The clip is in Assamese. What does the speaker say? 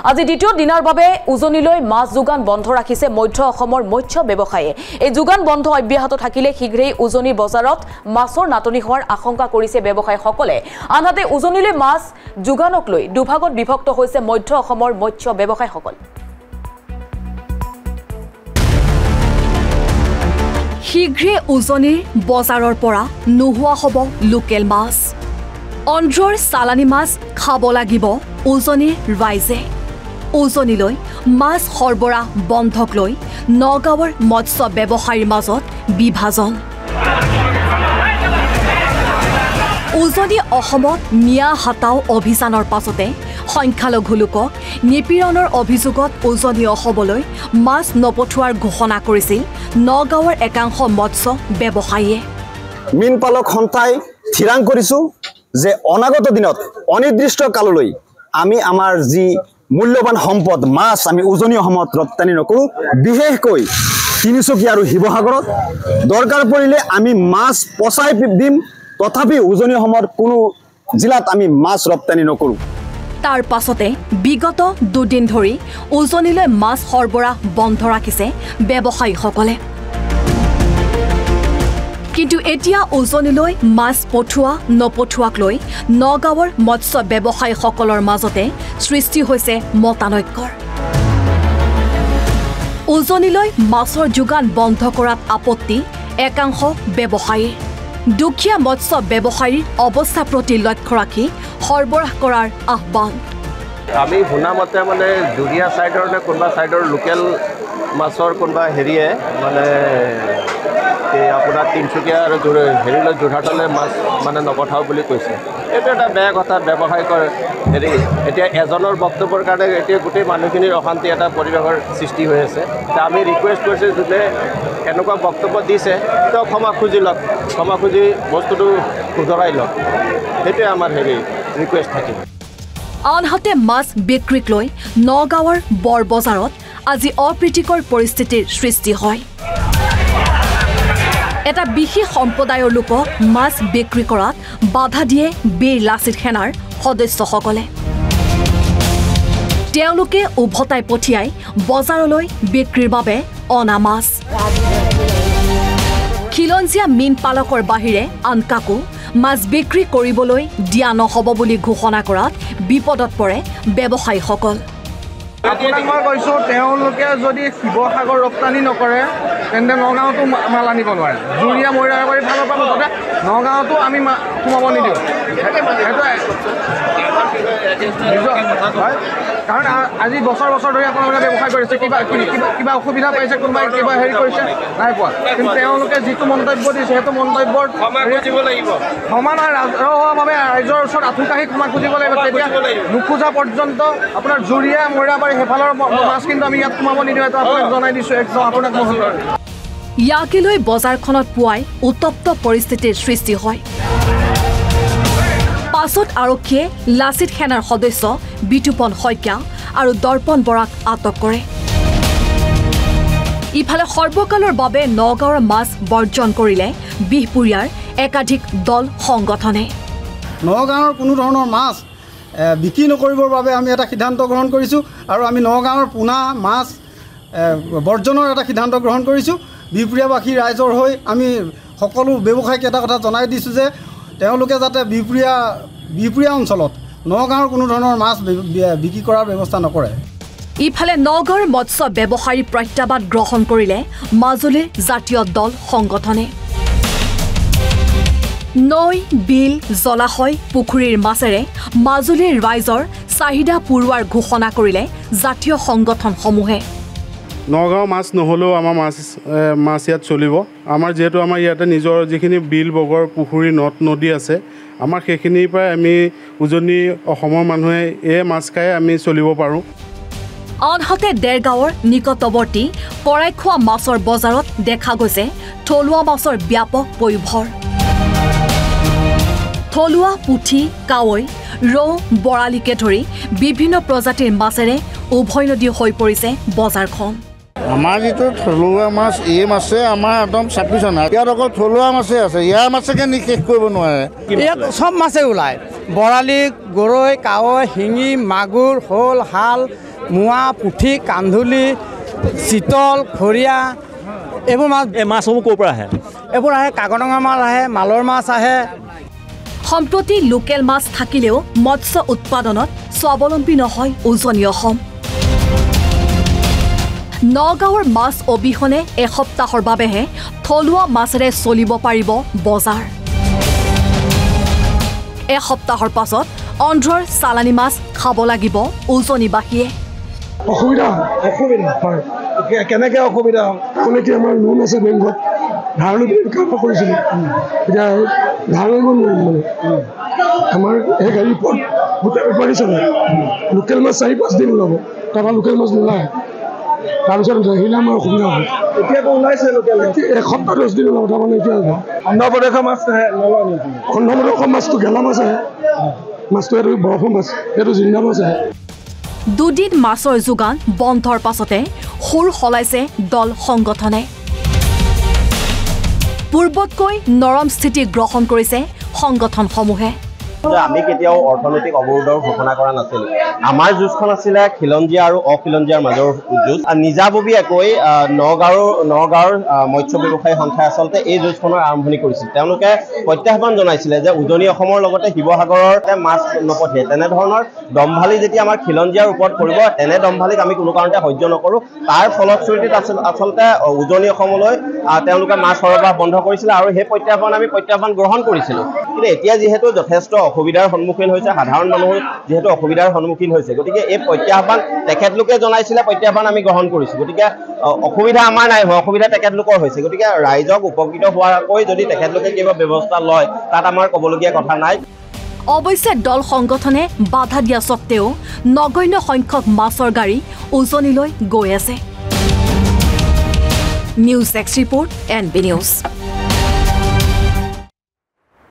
আজি দ্বিতীয় দিনৰ বাবে উজনিলৈ মাছ যোগান বন্ধ ৰাখিছে মধ্য অসমৰ মৎস্য ব্যৱসায়ী। এই যোগান বন্ধ অব্যাহত থাকিলে শীঘ্ৰেই উজনি বজাৰত মাছৰ নাটনি হোৱাৰ আশংকা কৰিছে ব্যৱসায়ীসকলে। আনহাতে উজনিলৈ মাছ যোগানক লৈ দুভাগত বিভক্ত হৈছে মধ্য অসমৰ মৎস্য ব্যৱসায়ীসকল। শীঘ্ৰে উজনিৰ বজাৰৰ পৰা নোহোৱা হ'ব লোকেল মাছ। অন্ধ্ৰৰ চালানী মাছ খাব লাগিব উজনিৰ ৰাইজে। উজনিলৈ মাছ সৰবৰাহ বন্ধক লৈ নগাঁৱৰ মৎস্য ব্যৱসায়ীৰ মাজত বিভাজন। উজনি অসমত মিয়া হাতাও অভিযানৰ পাছতে সংখ্যালঘু লোকক নিপীড়নৰ অভিযোগত উজনি অসমলৈ মাছ নপঠোৱাৰ ঘোষণা কৰিছিল নগাঁৱৰ একাংশ মৎস্য ব্যৱসায়ীয়ে। মীনপালক সন্থাই থিৰাং কৰিছো যে অনাগত দিনত অনিৰ্দিষ্ট কাললৈ আমি আমাৰ যি মূল্যৱান সম্পদ মাছ আমি উজনি অসমত ৰপ্তানি নকৰোঁ। বিশেষকৈ তিনিচুকীয়া আৰু শিৱসাগৰত দৰকাৰ পৰিলে আমি মাছ পচাই দিম, তথাপি উজনি অসমৰ কোনো জিলাত আমি মাছ ৰপ্তানি নকৰোঁ। তাৰ পাছতে বিগত দুদিন ধৰি উজনিলৈ মাছ সৰবৰাহ বন্ধ ৰাখিছে ব্যৱসায়ীসকলে। কিন্তু এতিয়া উজনিলৈ মাছ পঠোৱা নপঠোৱাক লৈ নগাঁৱৰ মৎস্য ব্যৱসায়ীসকলৰ মাজতে সৃষ্টি হৈছে মতানৈক্যৰ। উজনিলৈ মাছৰ যোগান বন্ধ কৰাত আপত্তি একাংশ ব্যৱসায়ীৰ। দুখীয়া মৎস্য ব্যৱসায়ীৰ অৱস্থা প্ৰতি লক্ষ্য ৰাখি সৰবৰাহ কৰাৰ আহ্বান। আমি শুনা মতে মানে জুৰিয়া ছাইডৰ নে কোনোবা ছাইডৰ লোকেল মাছৰ কোনোবা হেৰিয়ে মানে আপোনাৰ তিনিচুকীয়া আৰু হেৰিলৈ যোৰহাটলৈ মাছ মানে নপঠাওঁ বুলি কৈছে। এইটো এটা বেয়া কথা। ব্যৱসায়িকৰ হেৰি এতিয়া এজনৰ বক্তব্যৰ কাৰণে এতিয়া গোটেই মানুহখিনিৰ অশান্তি এটা পৰিৱেশৰ সৃষ্টি হৈ আছে। আমি ৰিকুৱেষ্ট কৰিছোঁ যোনে এনেকুৱা বক্তব্য দিছে তেওঁ ক্ষমা খুজি লওক, ক্ষমা খুজি বস্তুটো শুধৰাই লওক। সেইটোৱে আমাৰ হেৰি ৰিকুৱেষ্ট থাকিব। আনহাতে মাছ বিক্ৰীক লৈ নগাঁৱৰ বৰবজাৰত আজি অপ্ৰীতিকৰ পৰিস্থিতিৰ সৃষ্টি হয়। এটা বিশেষ সম্প্ৰদায়ৰ লোকক মাছ বিক্ৰী কৰাত বাধা দিয়ে বীৰ লাচিত সেনাৰ সদস্যসকলে। তেওঁলোকে উভতাই পঠিয়াই বজাৰলৈ বিক্ৰীৰ বাবে অনা মাছ। খিলঞ্জীয়া মীন পালকৰ বাহিৰে আন কাকো মাছ বিক্ৰী কৰিবলৈ দিয়া নহ'ব বুলি ঘোষণা কৰাত বিপদত পৰে ব্যৱসায়ীসকল। আপোনাক মই কৈছোঁ, তেওঁলোকে যদি শিৱসাগৰ ৰপ্তানি নকৰে তেন্তে নগাঁৱতো মাল আনিব নোৱাৰে। জুৰিয়া মৈৰাবাৰীৰ ফালৰ পৰা মুঠতে নগাঁৱতো আমি সোমাব নিদিওঁ। কাৰণ আজি বছৰ বছৰ ধৰি আপোনালোকে ব্যৱসায় কৰিছে, কিবা অসুবিধা পাইছে, কোনোবাই কিবা হেৰি কৰিছে নাই পোৱা। কিন্তু তেওঁলোকে যিটো মন্তব্য দিছে সেইটো মন্তব্যৰ ক্ষমা নহয়, ৰাজহুৱাভাৱে ৰাইজৰ ওচৰত আঁঠুকাঢ়ি ক্ষমা খুজিব লাগিব। তেতিয়া নোখোজা পৰ্যন্ত আপোনাৰ জুৰিয়া মৈৰাবাৰী সেইফালৰ মাছ কিন্তু আমি ইয়াত সোমাব নিদিওঁ। এইটো আপোনাক জনাই দিছোঁ একদম আপোনাক মহোদয়। ইয়াকে লৈ বজাৰখনত পুৱাই উত্তপ্ত পৰিস্থিতিৰ সৃষ্টি হয়। পাছত আৰক্ষীয়ে লাচিত সেনাৰ সদস্য বিতুপন শইকীয়া আৰু দৰ্পণ বৰাক আটক কৰে। ইফালে সৰ্বকালৰ বাবে নগাঁৱৰ মাছ বৰ্জন কৰিলে বিহপুৰীয়াৰ একাধিক দল সংগঠনে। নগাঁৱৰ কোনো ধৰণৰ মাছ বিক্ৰী নকৰিবৰ বাবে আমি এটা সিদ্ধান্ত গ্ৰহণ কৰিছোঁ আৰু আমি নগাঁৱৰ পোনা মাছ বৰ্জনৰ এটা সিদ্ধান্ত গ্ৰহণ কৰিছোঁ। বিহপুৰীয়াবাসী ৰাইজৰ হৈ আমি সকলো ব্যৱসায়ীক এটা কথা জনাই দিছোঁ যে তেওঁলোকে যাতে বিহপুৰীয়া অঞ্চলত নগাঁৱৰ কোনো ধৰণৰ মাছ বিক্ৰী কৰাৰ ব্যৱস্থা নকৰে। ইফালে নগাঁৱৰ মৎস্য ব্যৱসায়ীৰ প্ৰত্যাহ্বান গ্ৰহণ কৰিলে মাজুলীৰ জাতীয় দল সংগঠনে। নৈ, বিল, জলাশয়, পুখুৰীৰ মাছেৰে মাজুলীৰ ৰাইজৰ চাহিদা পূৰোৱাৰ ঘোষণা কৰিলে জাতীয় সংগঠনসমূহে। নগাঁও মাছ নহ'লেও আমাৰ মাছ ইয়াত চলিব। আমাৰ যিহেতু আমাৰ ইয়াতে নিজৰ যিখিনি বিল, বগৰ, পুখুৰী, নদ নদী আছে, আমাৰ সেইখিনিৰ পৰাই আমি উজনি অসমৰ মানুহে এই মাছ খাই আমি চলিব পাৰোঁ। আনহাতে দেৰগাঁৱৰ নিকটৱৰ্তী কৰাইখোৱা মাছৰ বজাৰত দেখা গৈছে থলুৱা মাছৰ ব্যাপক পয়োভৰ। থলুৱা পুঠি, কাৱৈ, ৰৌ, বৰালিকে ধৰি বিভিন্ন প্ৰজাতিৰ মাছেৰে উভৈনদী হৈ পৰিছে বজাৰখন। আমাৰ যিটো থলুৱা মাছ, এই মাছে আমাৰ একদম চাফিচিয়েণ্ট। ইয়াত অকল থলুৱা মাছেই আছে, ইয়াৰ মাছকে নিশেষ কৰিব নোৱাৰে। ইয়াত চব মাছেই ওলায়, বৰালি, গৰৈ, কাৱৈ, শিঙি, মাগুৰ, শ'ল, শাল মোৱা পুঠি কান্ধুলি চিতল খৰিয়া এইবোৰ মাছ এই মাছসমূহ ক'ৰ পৰা আহে এইবোৰ আহে কাকডঙা মাছ আহে মালৰ মাছ আহে সম্প্ৰতি লোকেল মাছ থাকিলেও মৎস্য উৎপাদনত স্বাৱলম্বী নহয় উজনি অসম নগাঁৱৰ মাছ অবিহনে এসপ্তাহৰ বাবেহে থলুৱা মাছেৰে চলিব পাৰিব বজাৰ এসপ্তাহৰ পাছত অন্ধ্ৰৰ চালানী মাছ খাব লাগিব উজনিবাসীয়ে অসুবিধা হয় কেনেকৈ অসুবিধা ক'লে কি আমাৰ লোন আছে বেংকত ধাৰ লৈ কাম কৰিছিলোঁ এতিয়া ধাৰ লৈ নোৱাৰিম মানে আমাৰ এই গাড়ীৰ ওপৰত গোটেই বেপাৰী চলে লোকেল মাছ 4-5 দিন ওলাব তাৰপৰা লোকেল মাছ নোলায় তাৰপিছত আহিলে আমাৰ অসুবিধা হয় এতিয়াতো ওলাইছে লোকেল মাছ এসপ্তাহ 10 দিন ওলাব তাৰমানে এতিয়া অন্ধ্ৰপ্ৰদেশৰ মাছ নাহে অন্ধ্ৰপ্ৰদেশৰ মাছটো গেলা মাছ আহে মাছটো এইটো বৰফৰ মাছ এইটো জিন্দা মাছ আহে দুদিন মাছৰ যোগান বন্ধৰ পাছতে সুৰ সলাইছে দল সংগঠনে পূৰ্বতকৈ নৰম স্থিতি গ্ৰহণ কৰিছে সংগঠনসমূহে আমি কেতিয়াও অৰ্থনৈতিক অৱৰোধৰ ঘোষণা কৰা নাছিলোঁ আমাৰ যুঁজখন আছিলে খিলঞ্জীয়া আৰু অখিলঞ্জীয়াৰ মাজৰ যুঁজ নিজাববীয়াকৈ নগাঁৱৰ মৎস্য ব্যৱসায়ী সন্থাই আচলতে এই যুঁজখনৰ আৰম্ভণি কৰিছিল তেওঁলোকে প্ৰত্যাহ্বান জনাইছিলে যে উজনি অসমৰ লগতে শিৱসাগৰৰ মাছ নপঠিয়াই তেনেধৰণৰ দম্ভালি যেতিয়া আমাৰ খিলঞ্জীয়াৰ ওপৰত পৰিব তেনে দম্ভালিক আমি কোনো কাৰণতে সহ্য নকৰোঁ তাৰ ফলশ্ৰুতিত আচলতে উজনি অসমলৈ তেওঁলোকে মাছ সৰবৰাহ বন্ধ কৰিছিলে আৰু সেই প্ৰত্যাহ্বান গ্ৰহণ কৰিছিলোঁ কিন্তু এতিয়া যিহেতু যথেষ্ট অসুবিধাৰ সন্মুখীন হৈছে সাধাৰণ মানুহ যেহেতু অসুবিধাৰ সন্মুখীন হৈছে গতিকে এই প্ৰত্যাহ্বান তেখেতলোকে জনাইছিলে প্ৰত্যাহ্বান আমি গ্ৰহণ কৰিছোঁ গতিকে অসুবিধা আমাৰ নাই হোৱা অসুবিধা তেখেতলোকৰ হৈছে গতিকে ৰাইজক উপকৃত হোৱাকৈ যদি তেখেতলোকে কিবা ব্যৱস্থা লয় তাত আমাৰ ক'বলগীয়া কথা নাই অৱশ্যে দল সংগঠনে বাধা দিয়া স্বত্তেও নগণ্য সংখ্যক মাছৰ গাড়ী উজনিলৈ গৈ আছে news x report NB news